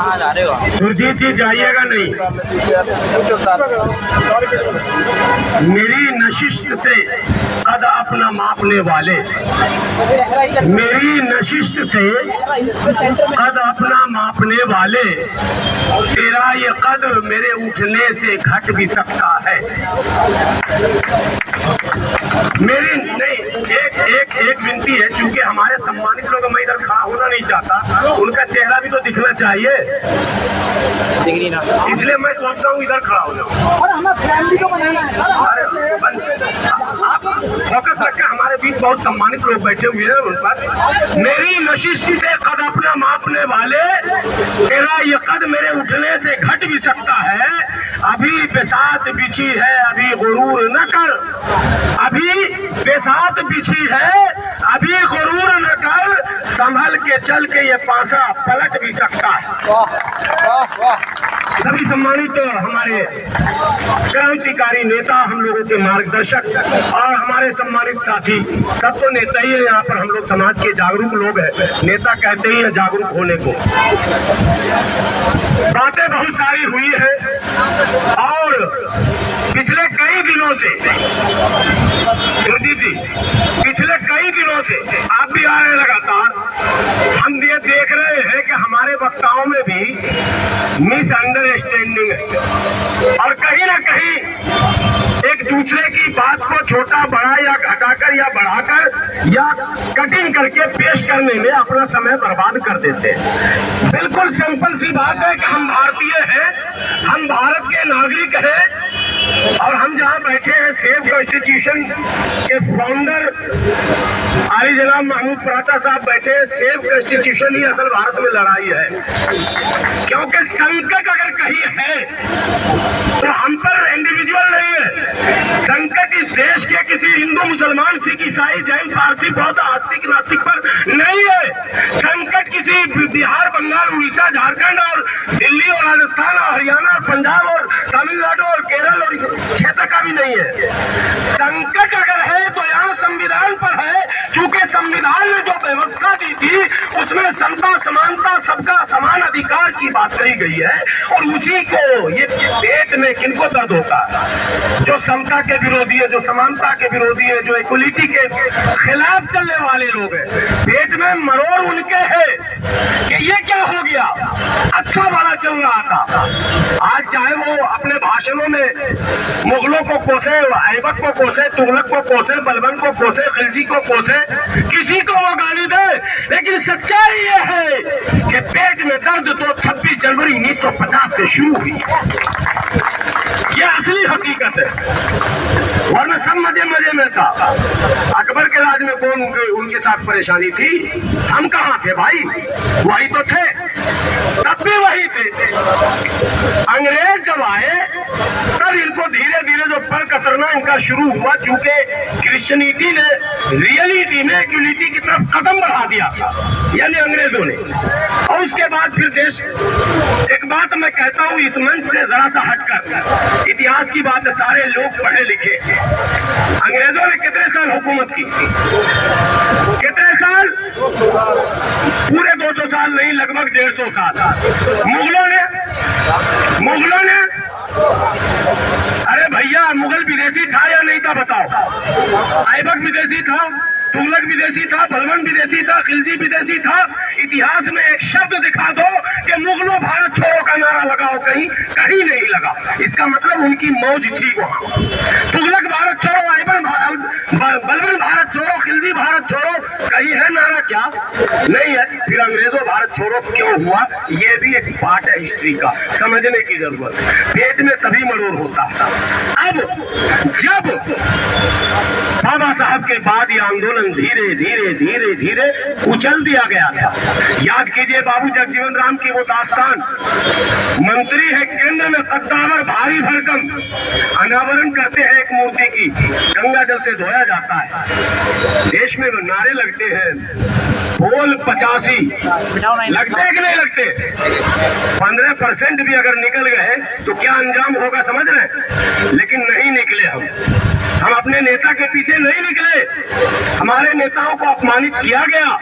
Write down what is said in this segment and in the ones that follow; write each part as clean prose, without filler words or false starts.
कहाँ जा रहे हो? सुरजीत जी जाइएगा नहीं। मेरी नशिस्त से कद अपना मापने वाले, मेरी नशिस्त से कद अपना मापने वाले, तेरा ये कद मेरे उठने से घट भी सकता है। मेरी नहीं, एक विनती है, क्योंकि हमारे सम्मानित लोग, मैं इधर खड़ा होना नहीं चाहता, उनका चेहरा भी तो दिखना चाहिए, इसलिए मैं सोचता हूँ इधर खड़ा हो जाऊँ। आप फोकस रखें, हमारे बीच बहुत सम्मानित लोग बैठे हुए हैं, उन पर। मेरी नशिश से कद अपना मापने वाले, तेरा ये कद मेरे उठने से घट भी सकता है। अभी बेसात बिछी है, अभी गुरूर न कर, अभी बेसात बिछी है, अभी गुरूर न कर, संभल के चल के ये पासा पलट भी सकता है। सभी सम्मानित हमारे क्रांतिकारी नेता, हम लोगों के मार्गदर्शक और हमारे सम्मानित साथी, सब तो नेता ही है यहाँ पर, हम लोग समाज के जागरूक लोग हैं, नेता कहते ही है जागरूक होने को। बातें बहुत सारी हुई है और पिछले कई दिनों से, जी पिछले कई दिनों से आप भी आ रहे लगातार, हम ये देख रहे हैं कि हमारे वक्ताओं में भी मिसअंडरस्टैंडिंग है और कहीं ना कहीं एक दूसरे की बात को छोटा बड़ा या घटाकर या बढ़ाकर या कटिंग करके पेश करने में अपना समय बर्बाद कर देते हैं। बिल्कुल सिंपल सी बात है कि हम भारतीय हैं, हम भारत के नागरिक हैं और हम जहां बैठे हैं सेफ कॉन्स्टिट्यूशन के फाउंडर आली जनाब महमूद पराता साहब बैठे हैं। सेफ कॉन्स्टिट्यूशन ही असल भारत में लड़ाई है, क्योंकि संकट अगर कहीं है तो हम पर इंडिविजुअल नहीं है। संकट इस देश के किसी हिंदू मुसलमान सिख ईसाई जैन पारसी बौद्ध आस्तिक नास्तिक पर नहीं है। संकट किसी बिहार बंगाल उड़ीसा झारखंड और दिल्ली और राजस्थान और हरियाणा और पंजाब और तमिलनाडु और केरल और क्षेत्र का भी नहीं है। संकट अगर है तो यहाँ संविधान पर है, चूंकि संविधान ने जो व्यवस्था दी थी उसमें समता समानता सबका समान अधिकार की बात कही गई है और उसी को ये पेट में किनको दर्द होता है, जो समता के विरोधी है, जो समानता के विरोधी है, जो इक्वलिटी के खिलाफ चलने वाले लोग हैं, पेट में मरोड़ उनके है कि ये क्या हो गया। अच्छा वाला चल रहा था, आज चाहे वो अपने भाषणों में मुगलों को कोसे, ऐबक को कोसे, तुगलक को कोसे, बलबन को कोसे, खिलजी को कोसे, किसी को वो गाली दे, लेकिन सच्चाई ये है कि पेट में दर्द तो 26 जनवरी 1950 से शुरू हुई। ये असली हकीकत है, वरना सब मजे मजे में था। अकबर के राज में कौन उनके साथ परेशानी थी, हम कहाँ थे भाई, वही तो थे, तब भी वही थे। अंग्रेज जब आए तब इनको धीरे धीरे जो पर कतरना इनका शुरू हुआ, चूंकि क्रिश्चियनिटी ने रियलिटी में इक्वलिटी की तरफ कदम बढ़ा दिया था, यानी अंग्रेजों ने। और उसके बाद फिर देश, एक बात मैं कहता हूँ इस मंच से जरा सा हटकर, इतिहास की बात है, सारे लोग पढ़े लिखे, अंग्रेजों ने कितने साल हुकूमत की, कितने साल, पूरे 200 साल नहीं, लगभग 150 साल। मुगलों ने अरे भैया, मुगल विदेशी था या नहीं था बताओ? ऐबक विदेशी था, तुगलक विदेशी था, बलबन विदेशी था, खिलजी विदेशी था। इतिहास में एक शब्द दिखा दो कि मुगलों भारत छोड़ो का नारा लगाओ, कहीं कहीं नहीं लगा। इसका मतलब उनकी मौज थी वहाँ। तुगलक भारत छोड़ो, ऐबक बलबन भारत छोड़ो, खिलजी भारत छोड़ो, कहीं है नारा? क्या नहीं है। फिर अंग्रेजों भारत छोड़ो क्यों हुआ, ये भी एक पार्ट है हिस्ट्री का, समझने की जरूरत है। पेट में तभी मरोड़ होता है। अब जब बाबा साहब के बाद ये आंदोलन धीरे धीरे धीरे धीरे उछल दिया गया था। याद कीजिए बाबू जगजीवन राम की वो दास्तान, मंत्री है केंद्र में कद्दावर भारी भरकम, अनावरण करते हैं एक मूर्ति की, गंगा जल से धोया जाता है, देश में नारे लगते हैं, बोल 85 लगते कि नहीं लगते? 15% भी अगर निकल गए तो क्या अंजाम होगा समझ रहे हैं? लेकिन नहीं निकले हम। हम अपने नेता के पीछे नहीं निकले, हमारे नेताओं को अपमानित किया गया।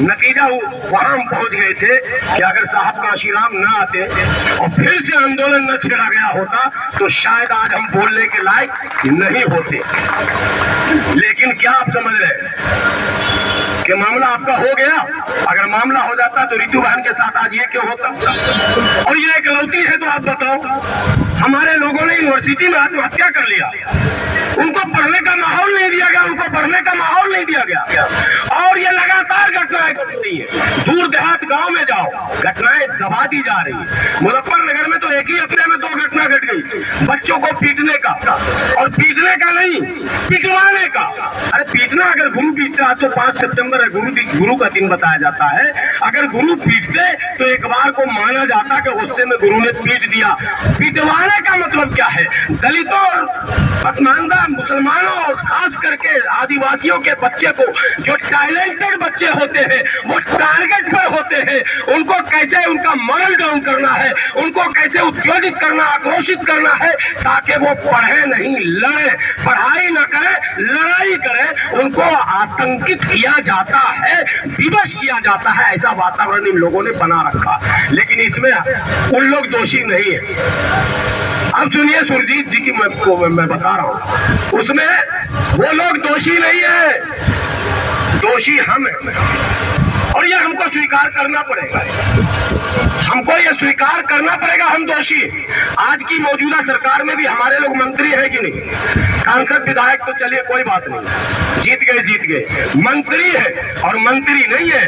नतीजा वहां हम पहुंच गए थे कि अगर साहब काशीराम न आते और फिर से आंदोलन न छेड़ा गया होता तो शायद आज हम बोलने के लायक नहीं होते। लेकिन क्या आप समझ रहे हैं कि मामला आपका हो गया? अगर मामला हो जाता तो रितु बहन के साथ आज ये क्यों होता? और ये इकलौती है तो आप बताओ, हमारे लोगों ने यूनिवर्सिटी में आत्महत्या कर लिया, उनको पढ़ने का माहौल नहीं दिया गया, उनको पढ़ने का माहौल नहीं दिया गया। और ये लगातार घटनाएं घटती है। दूर देहात गांव में जाओ, घटनाएं दबा दी जा रही है। मुजफ्फरनगर में तो एक ही हफ्ते में 2 घटना घट गई, बच्चों को पीटने का, और पीटने का नहीं, पिटवाने का। अरे पीटना, अगर गुरु पीटते, आज तो 5 सितंबर है, गुरु का दिन बताया जाता है। अगर गुरु पीटते तो एक बार को माना जाता कि गुस्से में गुरु ने पीट दिया। पिटवाने का मतलब क्या है? दलितों और पसमानदा मुसलमानों और खास करके आदिवासियों के बच्चे को, जो टैलेंटेड बच्चे होते हैं, वो टारगेट पर होते हैं, उनको कैसे उनका मॉरल डाउन करना है, उनको कैसे उत्तेजित करना, आक्रोशित करना है ताकि वो पढ़े नहीं, लड़े, पढ़ाई न करे, लड़ाई करे, उनको आतंकित किया जाता है, विवश किया जाता है। ऐसा वातावरण इन लोगों ने बना रखा। लेकिन इसमें उन लोग दोषी नहीं है। अब सुनिए सुरजीत जी की मैं बता रहा हूं, उसमें वो लोग दोषी नहीं है, दोषी हम हैं। और ये हमको स्वीकार करना पड़ेगा, हमको ये स्वीकार करना पड़ेगा, हम दोषी। आज की मौजूदा सरकार में भी हमारे लोग मंत्री है कि नहीं? सांसद विधायक तो चलिए कोई बात नहीं, जीत गए। मंत्री है और मंत्री नहीं है,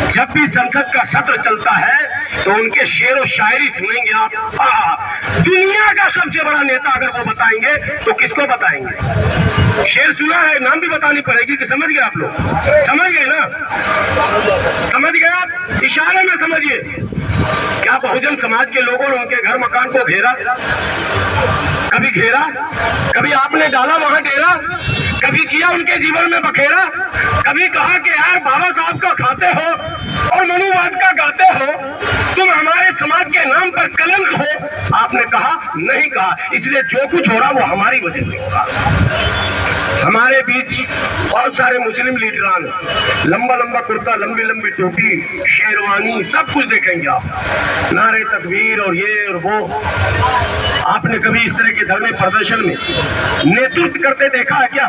जब भी संसद का सत्र चलता है तो उनके शेर और शायरी सुनेंगे आप। दुनिया का सबसे बड़ा नेता अगर वो बताएंगे तो किसको बताएंगे? शेर सुना है, नाम भी बतानी पड़ेगी कि समझ गए आप लोग? समझ गए ना? समझ गए आप? इशारे में समझिए। क्या बहुजन समाज के लोगों ने उनके घर मकान को घेरा? कभी आपने डाला वहां डेरा? कभी किया उनके जीवन में बखेरा? कभी कहा कि यार बाबा साहब का खाते हो और मनुवाद का गाते हो, तुम हमारे समाज के नाम पर कलंक हो? आपने कहा? नहीं कहा। इसलिए जो कुछ हो रहा वो हमारी वजह से होगा। हमारे बीच बहुत सारे मुस्लिम लीडरान, लंबा कुर्ता, लंबी टोपी, शेरवानी, सब कुछ देखेंगे आप, नारे तकबीर और ये और वो। आपने कभी इस तरह के धरने प्रदर्शन में नेतृत्व करते देखा है क्या?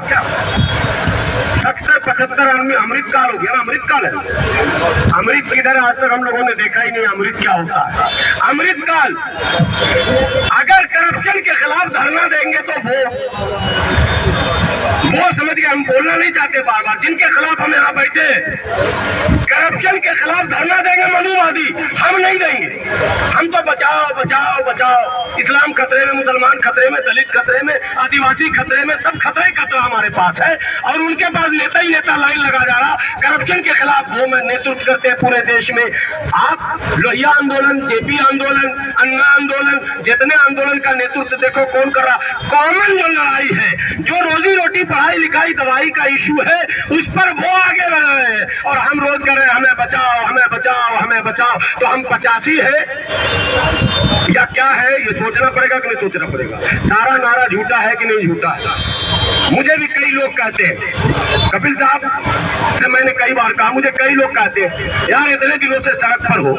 70-75 आदमी अमृतकाल हो गया ना, अमृतकाल है। अमृत किधर आज तक हम लोगों ने देखा ही नहीं, अमृत क्या होता है? अमृतकाल, अगर करप्शन के खिलाफ धरना देंगे तो वो समझ गए, हम बोलना नहीं चाहते बार बार, जिनके खिलाफ हम यहाँ बैठे, करप्शन के खिलाफ धरना देंगे मनुवादी, हम नहीं देंगे। हम तो बचाओ बचाओ बचाओ, इस्लाम खतरे में, मुसलमान खतरे में, दलित खतरे में, आदिवासी खतरे में, सब खतरे खतरा हमारे पास है। और उनके पास नेता ही नेता लाइन लगा जा रहा करप्शन के खिलाफ। वो मैं नेतृत्व करते हैं पूरे देश में। आप लोहिया आंदोलन, जेपी आंदोलन, अन्ना आंदोलन, जितने आंदोलन का नेतृत्व देखो कौन कर रहा? कॉमन जो लड़ाई है, जो रोजी रोटी, पढ़ाई लिखाई, दवाई का इशू है, उस पर वो आगे लड़ रहे हैं। और हम रोज कर रहे हैं हमें बचाओ, हमें बचाओ, हमें बचाओ। तो हम 85 है या क्या है? ये सोचना पड़ेगा कि नहीं सोचना पड़ेगा? सारा नारा झूठा है कि नहीं झूठा है? मुझे भी कई लोग कहते हैं, कपिल साहब से मैंने कई बार कहा, मुझे कई लोग कहते हैं यार इतने दिनों से सड़क पर हो,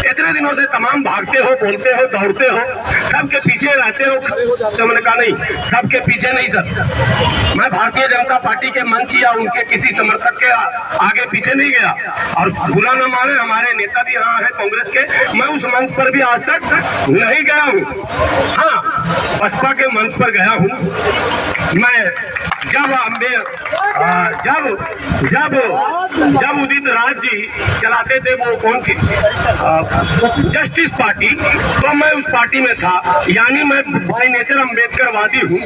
इतने दिनों से तमाम भागते हो, बोलते हो, दौड़ते हो, सबके पीछे रहते हो, खड़े हो जाते हो। मैंने कहा नहीं, सबके पीछे नहीं सर, मैं भारतीय जनता पार्टी के मंच या उनके किसी समर्थक के आगे पीछे नहीं गया। और बुरा न माने, हमारे नेता भी यहाँ है कांग्रेस के, मैं उस मंच पर भी आज तक नहीं गया हूँ। हाँ, बसपा के मंच पर गया हूँ मैं। जब उदित राज जी चलाते थे वो कौन सी जस्टिस पार्टी, तो मैं उस पार्टी में था। यानी मैं बाय नेचर अम्बेडकरवादी हूँ।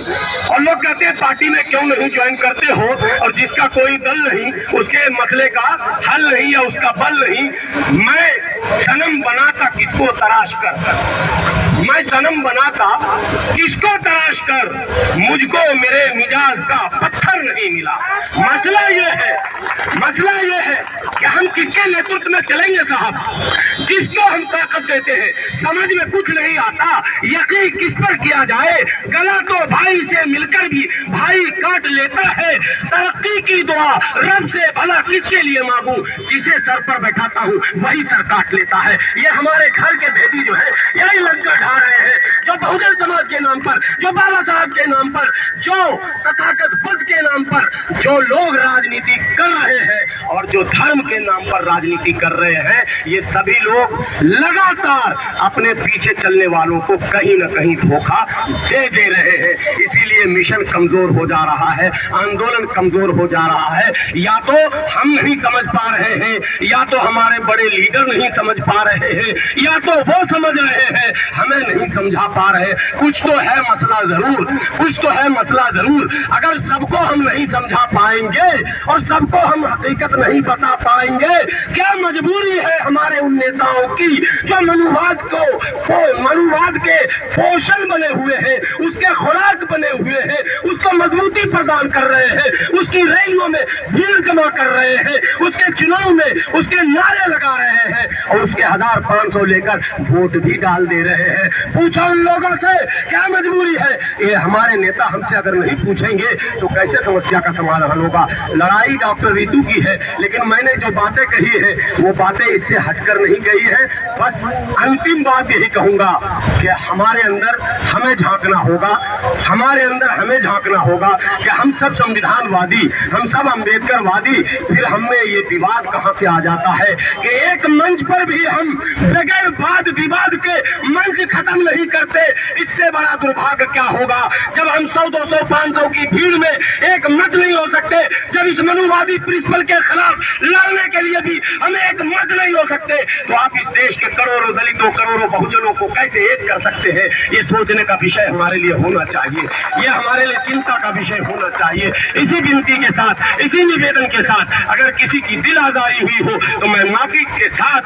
और लोग कहते हैं पार्टी में क्यों नहीं ज्वाइन करते हो, और जिसका कोई दल नहीं, उसके मसले का हल नहीं या उसका बल नहीं। मैं सनम बनाता किसको तराश कर, मैं सनम बनाता किसको तराश कर, मुझको मेरे मिजाज का पत्थर नहीं मिला। मसला ये है कि हम किसके नेतृत्व में चलेंगे साहब? जिसको हम ताकत देते हैं, समझ में कुछ नहीं आता, यकीन किस पर किया जाए? गला तो भाई से मिलकर भी भाई काट लेता है। तरक्की की दुआ रब से भला किसके लिए मांगू? जिसे सर पर बैठाता हूँ वही सर काट लेता है। ये हमारे घर के भेदी जो है यही लंका ढा रहे हैं, जो बहुजन समाज के नाम पर, जो बाबा साहब के नाम पर, जो तथागत बुद्ध के नाम पर जो लोग राजनीति कर रहे हैं और जो धर्म के नाम पर राजनीति कर रहे हैं, ये सभी लोग लगातार अपने पीछे चलने वालों को कहीं न कहीं धोखा दे रहे हैं। इसीलिए मिशन कमजोर हो जा रहा है, आंदोलन कमजोर हो जा रहा है। या तो हम नहीं समझ पा रहे हैं, या तो हमारे बड़े लीडर नहीं समझ पा रहे हैं, या तो वो समझ रहे हैं हमें नहीं समझा पा रहे। कुछ तो है मसला जरूर, कुछ तो है मसला जरूर। अगर सबको हम नहीं समझा पाएंगे और सबको हम हकीकत नहीं बता पाएंगे, क्या मजबूरी है हमारे उन नेताओं की जो मनुवाद के पोषण बने हुए हैं, उसके खुराक बने हुए हैं, उसको मजबूती प्रदान कर रहे हैं, उसकी रैलियों में भीड़ जमा कर रहे हैं, उसके चुनाव में उसके नारे लगा रहे हैं और उसके 1500 लेकर वोट भी डाल दे रहे हैं। पूछो उन लोगों से क्या मजबूरी है? ये हमारे नेता हमसे अगर नहीं पूछेंगे तो कैसे समस्या का समाधान होगा? लड़ाई डॉक्टर रितु की है, लेकिन मैंने जो बातें कही है वो बातें इससे हटकर नहीं गई है। बस अंतिम बात यही कहूंगा कि हमारे अंदर हमें झांकना होगा, हमारे अंदर हमें झांकना होगा कि हम सब संविधानवादी, हम सब अम्बेडकरवादी, फिर हमें ये विवाद कहां से आ जाता है कि एक मंच पर भी हम बगैर वाद विवाद के मंच खत्म नहीं करते। इससे बड़ा दुर्भाग्य क्या होगा जब हम 100, 200, 500 की भीड़ में एक मत नहीं हो सकते, जब इस मनुवादी प्रिंसिपल के खिलाफ लड़ने के लिए भी हमें एक मत नहीं हो सकते, तो आप इस देश के करोड़ों दलितों, करोड़ों बहुजनों को कैसे एक कर सकते हैं? ये सोचने का विषय हमारे लिए होना चाहिए, ये हमारे लिए चिंता का विषय होना चाहिए। इसी विनती के साथ, इसी निवेदन के साथ, अगर किसी की दिल आजारी हुई हो तो मैं माफी के साथ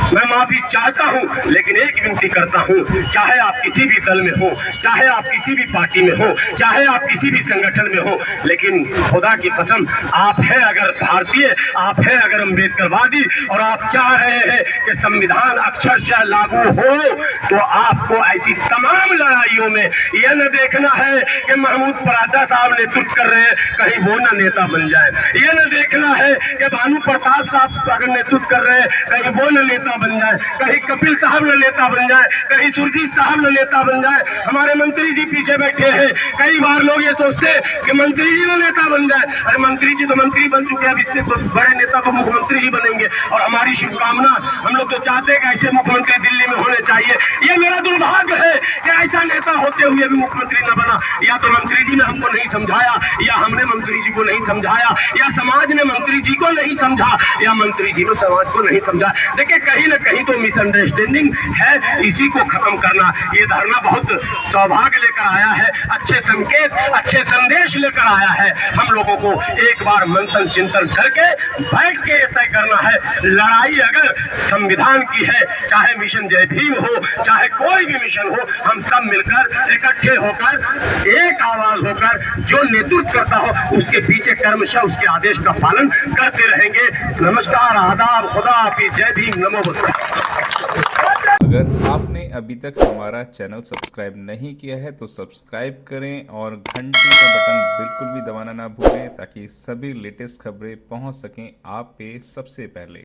मैं माफी चाहता हूं, लेकिन एक विनती करता हूं, चाहे आप किसी भी दल में हो, चाहे आप किसी भी पार्टी में हो, चाहे आप किसी भी संगठन में हो, लेकिन खुदा की कसम आप हैं अगर भारतीय, आप हैं अगर अम्बेडकरवादी और आप चाह रहे हैं कि संविधान अक्षरशः लागू हो, तो आपको ऐसी तमाम लड़ाइयों में यह न देखना है कि महमूद पराजा साहब नेतृत्व कर रहे हैं, कहीं वो न नेता बन जाए। यह न देखना है कि भानु प्रताप साहब अगर नेतृत्व कर रहे हैं, कहीं वो न नेता बन जाए, कहीं कपिल साहब न नेता बन जाए, कहीं सुरजीत साहब न नेता बन जाए, हमारे मंत्री जी पीछे बैठे हैं। कई बार लोग ये सोचते हैं कि मंत्री जी न नेता बन जाए। अरे मंत्री जी तो मंत्री बन चुके हैं, अब इससे तो बड़े नेता तो मुख्यमंत्री ही बनेंगे और हमारी शुभकामना, हम लोग तो चाहते हैं कि ऐसे मुख्यमंत्री दिल्ली में होने चाहिए। ये मेरा दुर्भाग्य है कि ऐसा नेता होते हुए भी मुख्यमंत्री न बना। या तो मंत्री जी ने हमको नहीं समझाया, या हमने मंत्री जी को नहीं समझाया, या समाज ने मंत्री जी को नहीं समझा, या मंत्री जी ने समाज को नहीं समझा। देखिए कहीं न कहीं तो मिसअंडरस्टैंडिंग है, इसी को खत्म करना। ये धरना बहुत सौभाग्य लेकर आया है, अच्छे संकेत, अच्छे संदेश लेकर आया है। हम लोगों को एक बार मंथन चिंतन करके बैठ के तय करना है। लड़ाई अगर संविधान की है, चाहे मिशन जय भीम हो, चाहे कोई भी मिशन हो, हम सब मिलकर इकट्ठे होकर एक आवाज होकर जो नेतृत्व करता हो उसके पीछे कर्मशः उसके आदेश का पालन करते रहेंगे। नमस्कार, आदाब, खुदा हाफिज, जय भीम, नमो बुद्धाय। अगर आपने अभी तक हमारा चैनल सब्सक्राइब नहीं किया है तो सब्सक्राइब करें और घंटी का बटन बिल्कुल भी दबाना ना भूलें ताकि सभी लेटेस्ट खबरें पहुंच सकें आप पे सबसे पहले।